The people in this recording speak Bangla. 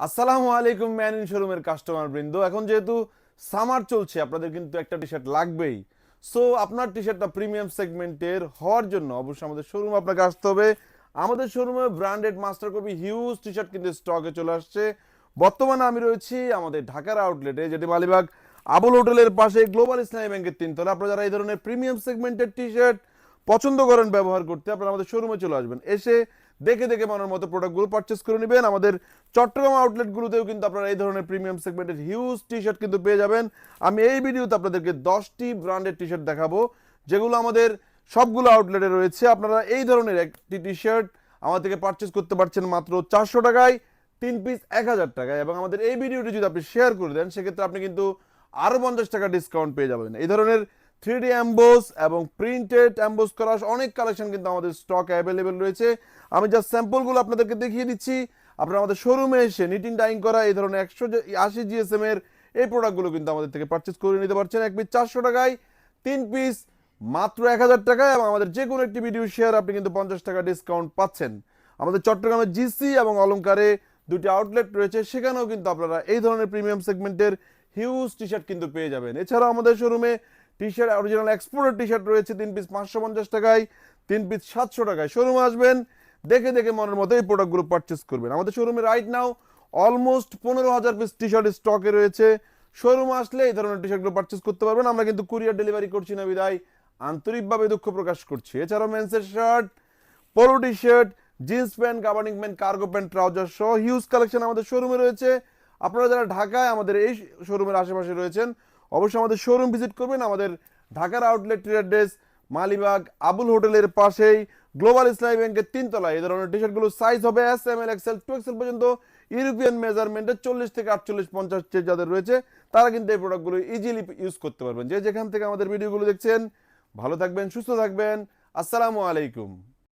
আসসালামু আলাইকুম ম্যান ইন শোরুমের কাস্টমার বৃন্দ। এখন যেহেতু সামার চলছে, আপনাদের কিন্তু একটা টি শার্ট লাগবেই। সো আপনার টি শার্টটা প্রিমিয়াম সেগমেন্টের হওয়ার জন্য অবশ্যই আমাদের শোরুমে আপনাকে আসতে হবে। আমাদের শোরুমে branded master copy huge T shirt কিন্তু স্টকে চলে আসছে। বর্তমানে আমি রয়েছি আমাদের ঢাকার আউটলেটে, যেটি মালিবাগ আবুল হোটেলের পাশে গ্লোবাল ইসলামী ব্যাংকের তিনতলা। আপনারা যারা এই ধরনের প্রিমিয়াম সেগমেন্টের টি শার্ট পছন্দ করেন ব্যবহার করতে, আপনারা আমাদের শোরুমে চলে আসবেন। এসে দেখে দেখে মনের মতো প্রোডাক্টগুলো পারচেস করে নেবেন। আমাদের চট্টগ্রাম আউটলেটগুলোতেও কিন্তু আপনারা এই ধরনের প্রিমিয়াম সেগমেন্টের হিউজ টি শার্ট কিন্তু পেয়ে যাবেন। আমি এই ভিডিওতে আপনাদেরকে 10টি ব্র্যান্ডের টি শার্ট দেখাবো, যেগুলো আমাদের সবগুলো আউটলেটে রয়েছে। আপনারা এই ধরনের একটি টি শার্ট আমার থেকে পারচেস করতে পারছেন মাত্র 400 টাকায়, 3 পিস 1000 টাকায়। এবং আমাদের এই ভিডিওটি যদি আপনি শেয়ার করে দেন, সেক্ষেত্রে আপনি কিন্তু আরও 50 টাকা ডিসকাউন্ট পেয়ে যাবেন। এই ধরনের 3D অ্যাম্বোস এবং প্রিন্টেড অ্যাম্বোস করা অনেক কালেকশন কিন্তু আমাদের স্টক অ্যাভেলেবেল রয়েছে। আমি জাস্ট স্যাম্পলগুলো আপনাদেরকে দেখিয়ে দিচ্ছি। আপনারা আমাদের শোরুমে এসে নিটিং ডাইং করা এই ধরনের 180 জিএসএম এর এই প্রোডাক্টগুলো কিন্তু আমাদের থেকে পারচেস করে নিতে পারছেন। 1 পিস 400 টাকায়, 3 পিস মাত্র 1000 টাকায়। এবং আমাদের যে কোনো একটি ভিডিও শেয়ার আপনি কিন্তু 50 টাকা ডিসকাউন্ট পাচ্ছেন। আমাদের চট্টগ্রামের জিসি এবং অলংকারে দুটি আউটলেট রয়েছে, সেখানেও কিন্তু আপনারা এই ধরনের প্রিমিয়াম সেগমেন্টের হিউজ টি শার্ট কিন্তু পেয়ে যাবেন। এছাড়াও আমাদের শোরুমে টি শার্ট অরিজিনাল এক্সপোর্টের টি শার্ট রয়েছে 3 পিস 550 টাকায়, 3 পিস 700 টাকায়। শোরুমে আসবেন, দেখে দেখে মনের মতো এই প্রোডাক্টগুলো পারচেস করবেন। আমাদের শোরুমে right now almost 15,000 piece T shirt স্টকে রয়েছে। শোরুমে আসলে এই ধরনের টি শার্টগুলো পারচেস করতে পারবেন। আমরা কিন্তু কুরিয়ার ডেলিভারি করছি না বিদায় আন্তরিকভাবে দুঃখ প্রকাশ করছি। এছাড়াও মেন্সের shirt, polo T shirt, jeans pant, gabardine pant, cargo pant, trouser সহ হিউজ কালেকশন আমাদের শোরুমে রয়েছে। আপনারা যারা ঢাকায় আমাদের এই শোরুমের আশেপাশে রয়েছেন, অবশ্যই আমাদের শোরুম ভিজিট করবেন। আমাদের ঢাকার আউটলেটের অ্যাড্রেস মালিবাগ আবুল হোটেলের পাশেই গ্লোবাল ইসলামী ব্যাংকের তিনতলায়। এই ধরনের টি শার্টগুলো সাইজ হবে এস, এম, এল, এক্সেল, 2XL পর্যন্ত। ইউরোপিয়ান মেজারমেন্টে 40 থেকে 48, 50 যাদের রয়েছে, তারা কিন্তু এই প্রোডাক্টগুলো ইজিলি ইউজ করতে পারবেন। যে যেখান থেকে আমাদের ভিডিওগুলো দেখছেন, ভালো থাকবেন, সুস্থ থাকবেন। আসসালামু আলাইকুম।